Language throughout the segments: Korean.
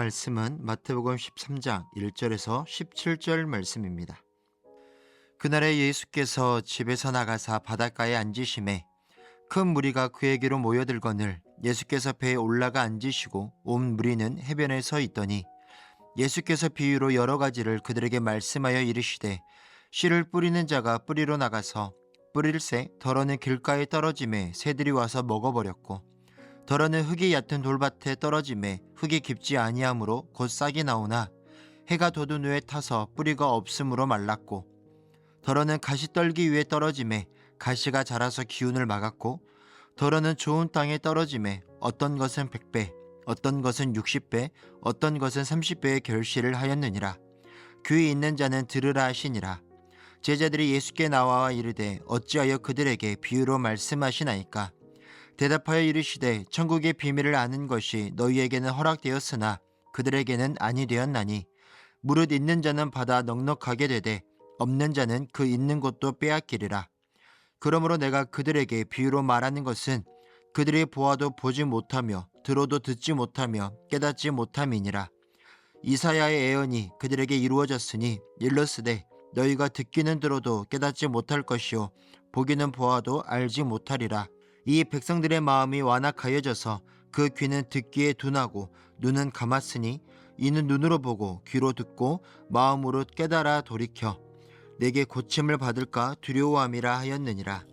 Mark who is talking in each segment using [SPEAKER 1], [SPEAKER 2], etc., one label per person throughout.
[SPEAKER 1] 말씀은 마태복음 13장 1절에서 17절 말씀입니다. 그날에 예수께서 집에서 나가사 바닷가에 앉으심에 큰 무리가 그에게로 모여들거늘 예수께서 배에 올라가 앉으시고 온 무리는 해변에 서 있더니 예수께서 비유로 여러 가지를 그들에게 말씀하여 이르시되 씨를 뿌리는 자가 뿌리로 나가서 뿌릴새 덜어는 길가에 떨어짐에 새들이 와서 먹어버렸고 덜어는 흙이 얕은 돌밭에 떨어짐에 흙이 깊지 아니하므로 곧 싹이 나오나 해가 돋은 후에 타서 뿌리가 없으므로 말랐고 덜어는 가시떨기 위에 떨어짐에 가시가 자라서 기운을 막았고 덜어는 좋은 땅에 떨어짐에 어떤 것은 100배 어떤 것은 60배 어떤 것은 30배의 결실을 하였느니라. 귀 있는 자는 들으라 하시니라. 제자들이 예수께 나와 이르되 어찌하여 그들에게 비유로 말씀하시나이까. 대답하여 이르시되 천국의 비밀을 아는 것이 너희에게는 허락되었으나 그들에게는 아니 되었나니 무릇 있는 자는 받아 넉넉하게 되되 없는 자는 그 있는 것도 빼앗기리라. 그러므로 내가 그들에게 비유로 말하는 것은 그들이 보아도 보지 못하며 들어도 듣지 못하며 깨닫지 못함이니라. 이사야의 예언이 그들에게 이루어졌으니 일러스되 너희가 듣기는 들어도 깨닫지 못할 것이요 보기는 보아도 알지 못하리라. 이 백성들의 마음이 완악하여져서 그 귀는 듣기에 둔하고 눈은 감았으니 이는 눈으로 보고 귀로 듣고 마음으로 깨달아 돌이켜 내게 고침을 받을까 두려워함이라 하였느니라.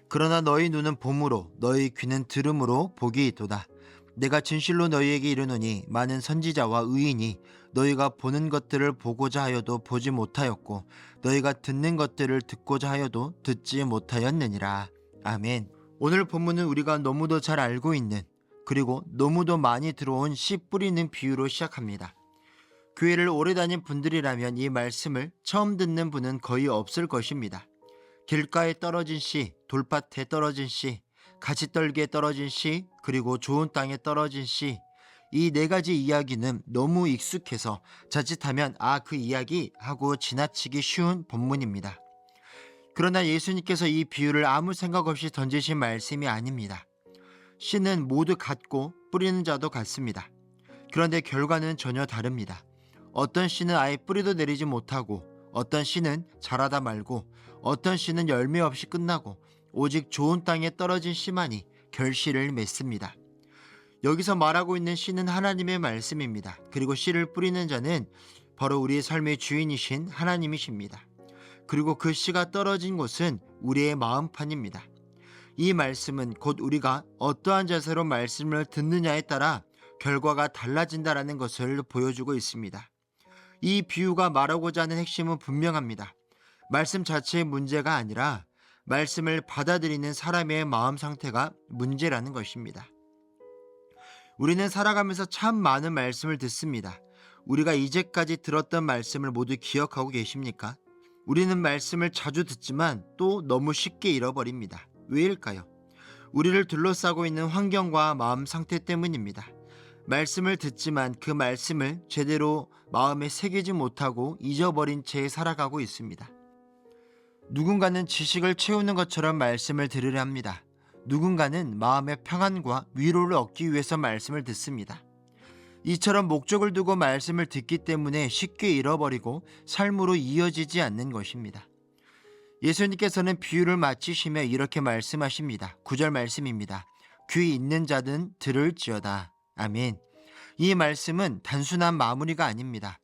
[SPEAKER 1] 그러나 너희 눈은 봄으로 너희 귀는 들음으로 복이 있도다. 내가 진실로 너희에게 이르노니 많은 선지자와 의인이 너희가 보는 것들을 보고자 하여도 보지 못하였고 너희가 듣는 것들을 듣고자 하여도 듣지 못하였느니라. 아멘. 오늘 본문은 우리가 너무도 잘 알고 있는 그리고 너무도 많이 들어온 씨 뿌리는 비유로 시작합니다. 교회를 오래 다닌 분들이라면 이 말씀을 처음 듣는 분은 거의 없을 것입니다. 길가에 떨어진 씨, 돌밭에 떨어진 씨, 가시떨기에 떨어진 씨, 그리고 좋은 땅에 떨어진 씨, 이 네 가지 이야기는 너무 익숙해서 자칫하면 그 이야기 하고 지나치기 쉬운 본문입니다. 그러나 예수님께서 이 비유를 아무 생각 없이 던지신 말씀이 아닙니다. 씨는 모두 같고 뿌리는 자도 같습니다. 그런데 결과는 전혀 다릅니다. 어떤 씨는 아예 뿌리도 내리지 못하고 어떤 씨는 자라다 말고 어떤 씨는 열매 없이 끝나고 오직 좋은 땅에 떨어진 씨만이 결실을 맺습니다. 여기서 말하고 있는 씨는 하나님의 말씀입니다. 그리고 씨를 뿌리는 자는 바로 우리의 삶의 주인이신 하나님이십니다. 그리고 그 씨가 떨어진 곳은 우리의 마음판입니다. 이 말씀은 곧 우리가 어떠한 자세로 말씀을 듣느냐에 따라 결과가 달라진다는 것을 보여주고 있습니다. 이 비유가 말하고자 하는 핵심은 분명합니다. 말씀 자체의 문제가 아니라 말씀을 받아들이는 사람의 마음 상태가 문제라는 것입니다. 우리는 살아가면서 참 많은 말씀을 듣습니다. 우리가 이제까지 들었던 말씀을 모두 기억하고 계십니까? 우리는 말씀을 자주 듣지만 또 너무 쉽게 잃어버립니다. 왜일까요? 우리를 둘러싸고 있는 환경과 마음 상태 때문입니다. 말씀을 듣지만 그 말씀을 제대로 마음에 새기지 못하고 잊어버린 채 살아가고 있습니다. 누군가는 지식을 채우는 것처럼 말씀을 들으려 합니다. 누군가는 마음의 평안과 위로를 얻기 위해서 말씀을 듣습니다. 이처럼 목적을 두고 말씀을 듣기 때문에 쉽게 잃어버리고 삶으로 이어지지 않는 것입니다. 예수님께서는 비유를 마치시며 이렇게 말씀하십니다. 9절 말씀입니다. 귀 있는 자는 들을지어다. 아멘. 이 말씀은 단순한 마무리가 아닙니다.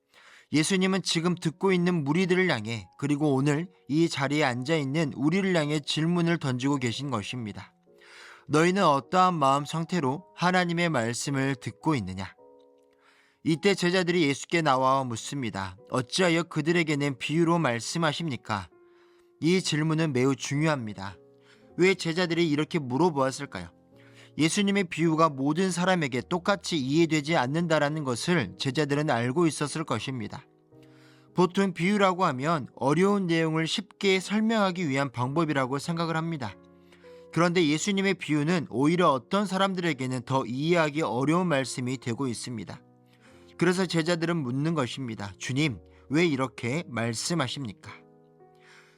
[SPEAKER 1] 예수님은 지금 듣고 있는 무리들을 향해 그리고 오늘 이 자리에 앉아있는 우리를 향해 질문을 던지고 계신 것입니다. 너희는 어떠한 마음 상태로 하나님의 말씀을 듣고 있느냐? 이때 제자들이 예수께 나와 묻습니다. 어찌하여 그들에게는 비유로 말씀하십니까? 이 질문은 매우 중요합니다. 왜 제자들이 이렇게 물어보았을까요? 예수님의 비유가 모든 사람에게 똑같이 이해되지 않는다라는 것을 제자들은 알고 있었을 것입니다. 보통 비유라고 하면 어려운 내용을 쉽게 설명하기 위한 방법이라고 생각을 합니다. 그런데 예수님의 비유는 오히려 어떤 사람들에게는 더 이해하기 어려운 말씀이 되고 있습니다. 그래서 제자들은 묻는 것입니다. 주님, 왜 이렇게 말씀하십니까?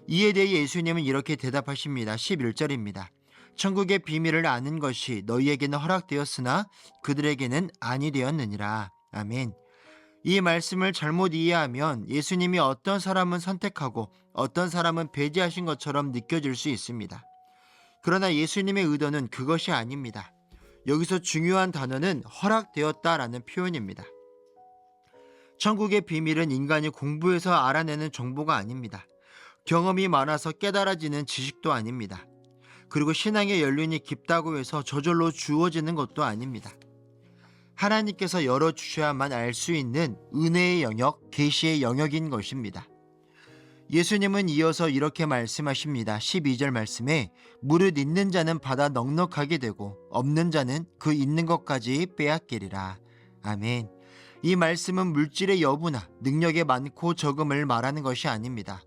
[SPEAKER 1] 이에 대해 예수님은 이렇게 대답하십니다. 11절입니다. 천국의 비밀을 아는 것이 너희에게는 허락되었으나 그들에게는 아니 되었느니라. 아멘. 이 말씀을 잘못 이해하면 예수님이 어떤 사람은 선택하고 어떤 사람은 배제하신 것처럼 느껴질 수 있습니다. 그러나 예수님의 의도는 그것이 아닙니다. 여기서 중요한 단어는 허락되었다라는 표현입니다. 천국의 비밀은 인간이 공부해서 알아내는 정보가 아닙니다. 경험이 많아서 깨달아지는 지식도 아닙니다. 그리고 신앙의 연륜이 깊다고 해서 저절로 주어지는 것도 아닙니다. 하나님께서 열어주셔야만 알 수 있는 은혜의 영역, 계시의 영역인 것입니다. 예수님은 이어서 이렇게 말씀하십니다. 12절 말씀에 무릇 있는 자는 받아 넉넉하게 되고 없는 자는 그 있는 것까지 빼앗기리라. 아멘. 이 말씀은 물질의 여부나 능력의 많고 적음을 말하는 것이 아닙니다.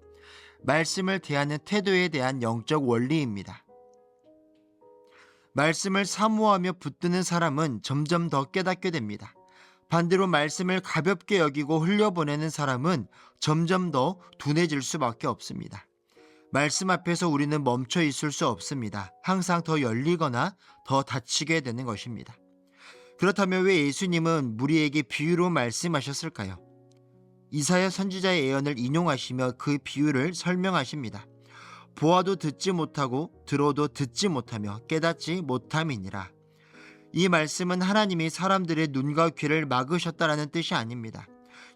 [SPEAKER 1] 말씀을 대하는 태도에 대한 영적 원리입니다. 말씀을 사모하며 붙드는 사람은 점점 더 깨닫게 됩니다. 반대로 말씀을 가볍게 여기고 흘려보내는 사람은 점점 더 둔해질 수밖에 없습니다. 말씀 앞에서 우리는 멈춰 있을 수 없습니다. 항상 더 열리거나 더 닫히게 되는 것입니다. 그렇다면 왜 예수님은 무리에게 비유로 말씀하셨을까요? 이사야 선지자의 예언을 인용하시며 그 비유를 설명하십니다. 보아도 듣지 못하고 들어도 듣지 못하며 깨닫지 못함이니라. 이 말씀은 하나님이 사람들의 눈과 귀를 막으셨다라는 뜻이 아닙니다.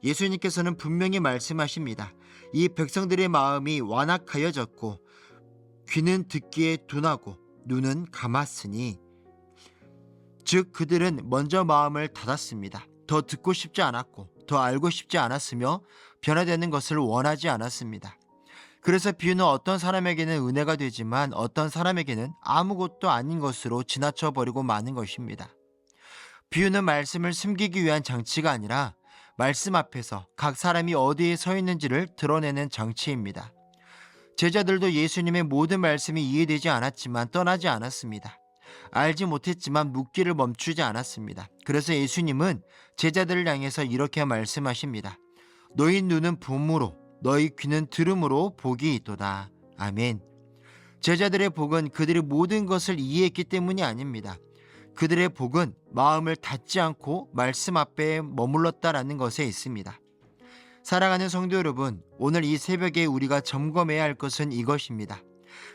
[SPEAKER 1] 예수님께서는 분명히 말씀하십니다. 이 백성들의 마음이 완악하여졌고 귀는 듣기에 둔하고 눈은 감았으니, 즉 그들은 먼저 마음을 닫았습니다. 더 듣고 싶지 않았고 더 알고 싶지 않았으며 변화되는 것을 원하지 않았습니다. 그래서 비유는 어떤 사람에게는 은혜가 되지만 어떤 사람에게는 아무것도 아닌 것으로 지나쳐 버리고 마는 것입니다. 비유는 말씀을 숨기기 위한 장치가 아니라 말씀 앞에서 각 사람이 어디에 서 있는지를 드러내는 장치입니다. 제자들도 예수님의 모든 말씀이 이해되지 않았지만 떠나지 않았습니다. 알지 못했지만 묻기를 멈추지 않았습니다. 그래서 예수님은 제자들을 향해서 이렇게 말씀하십니다. 너희 눈은 봄으로 너희 귀는 들음으로 복이 있도다. 아멘. 제자들의 복은 그들이 모든 것을 이해했기 때문이 아닙니다. 그들의 복은 마음을 닫지 않고 말씀 앞에 머물렀다라는 것에 있습니다. 사랑하는 성도 여러분, 오늘 이 새벽에 우리가 점검해야 할 것은 이것입니다.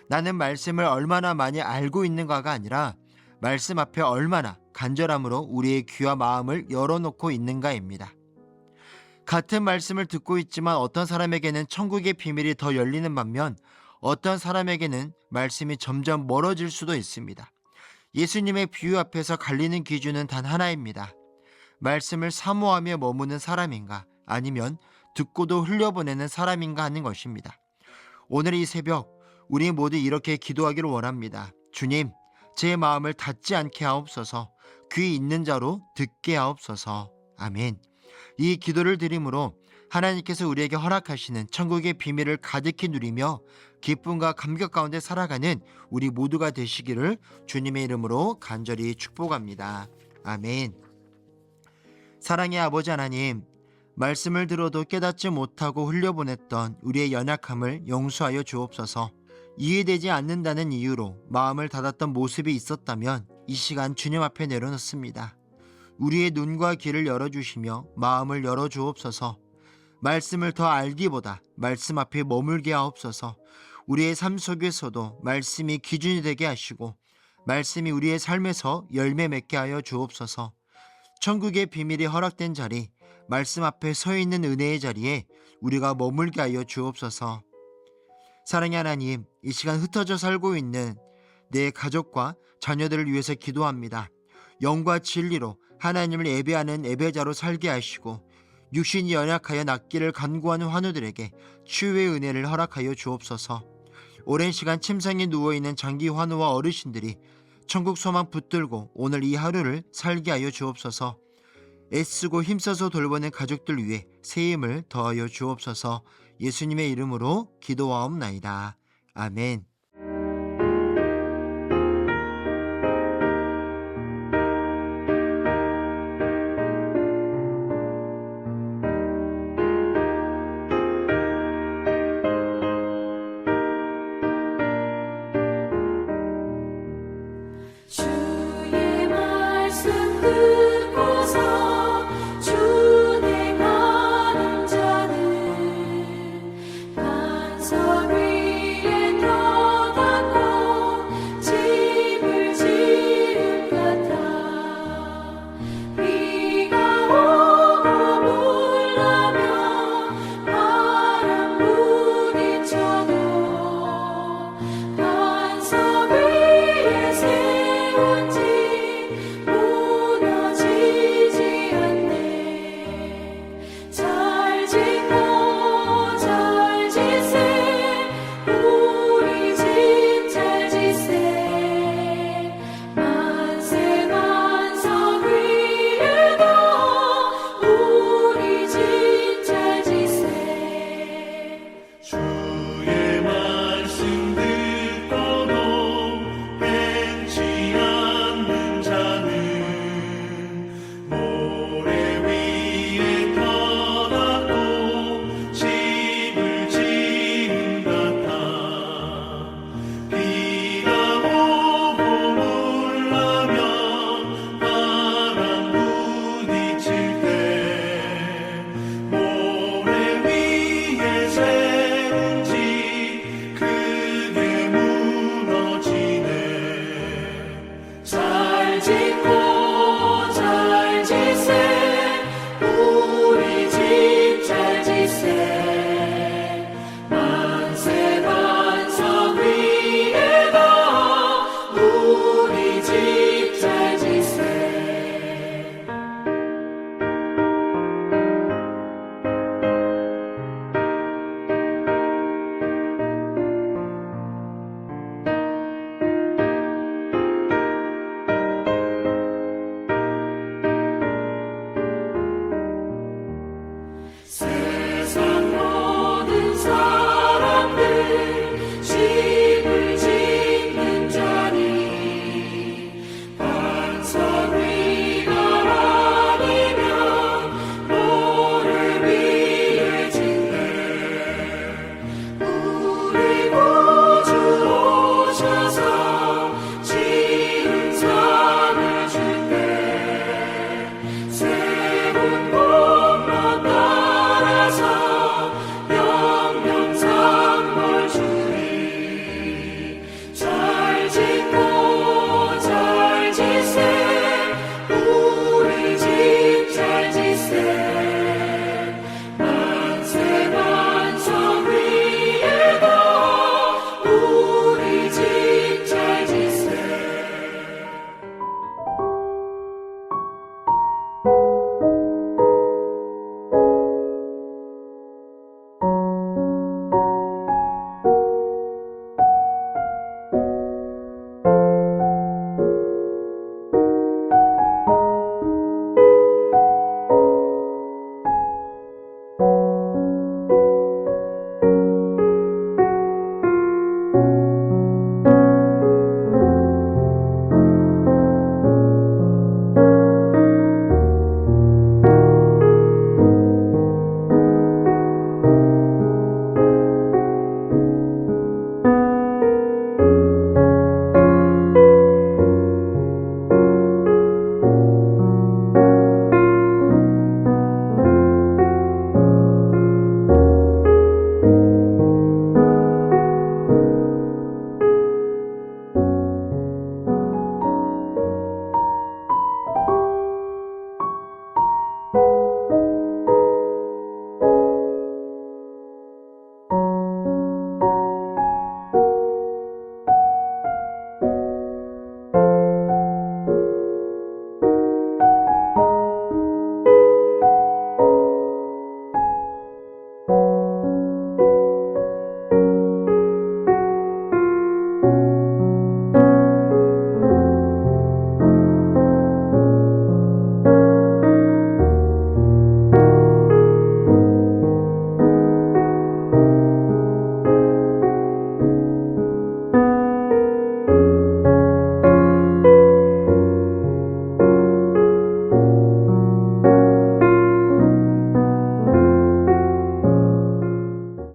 [SPEAKER 1] 나는 말씀을 얼마나 많이 알고 있는가가 아니라 말씀 앞에 얼마나 간절함으로 우리의 귀와 마음을 열어놓고 있는가입니다. 같은 말씀을 듣고 있지만 어떤 사람에게는 천국의 비밀이 더 열리는 반면 어떤 사람에게는 말씀이 점점 멀어질 수도 있습니다. 예수님의 비유 앞에서 갈리는 기준은 단 하나입니다. 말씀을 사모하며 머무는 사람인가 아니면 듣고도 흘려보내는 사람인가 하는 것입니다. 오늘 이 새벽 우리 모두 이렇게 기도하기를 원합니다. 주님, 제 마음을 닫지 않게 하옵소서. 귀 있는 자로 듣게 하옵소서. 아멘. 이 기도를 드림으로 하나님께서 우리에게 허락하시는 천국의 비밀을 가득히 누리며 기쁨과 감격 가운데 살아가는 우리 모두가 되시기를 주님의 이름으로 간절히 축복합니다. 아멘. 사랑의 아버지 하나님, 말씀을 들어도 깨닫지 못하고 흘려보냈던 우리의 연약함을 용서하여 주옵소서. 이해되지 않는다는 이유로 마음을 닫았던 모습이 있었다면 이 시간 주님 앞에 내려놓습니다. 우리의 눈과 귀를 열어주시며 마음을 열어주옵소서. 말씀을 더 알기보다 말씀 앞에 머물게 하옵소서. 우리의 삶 속에서도 말씀이 기준이 되게 하시고 말씀이 우리의 삶에서 열매 맺게 하여 주옵소서. 천국의 비밀이 허락된 자리, 말씀 앞에 서 있는 은혜의 자리에 우리가 머물게 하여 주옵소서. 사랑의 하나님, 이 시간 흩어져 살고 있는 내 가족과 자녀들을 위해서 기도합니다. 영과 진리로 하나님을 예배하는 예배자로 살게 하시고 육신이 연약하여 낫기를 간구하는 환우들에게 치유의 은혜를 허락하여 주옵소서. 오랜 시간 침상에 누워있는 장기 환우와 어르신들이 천국 소망 붙들고 오늘 이 하루를 살게 하여 주옵소서. 애쓰고 힘써서 돌보는 가족들 위해 새 힘을 더하여 주옵소서. 예수님의 이름으로 기도하옵나이다. 아멘.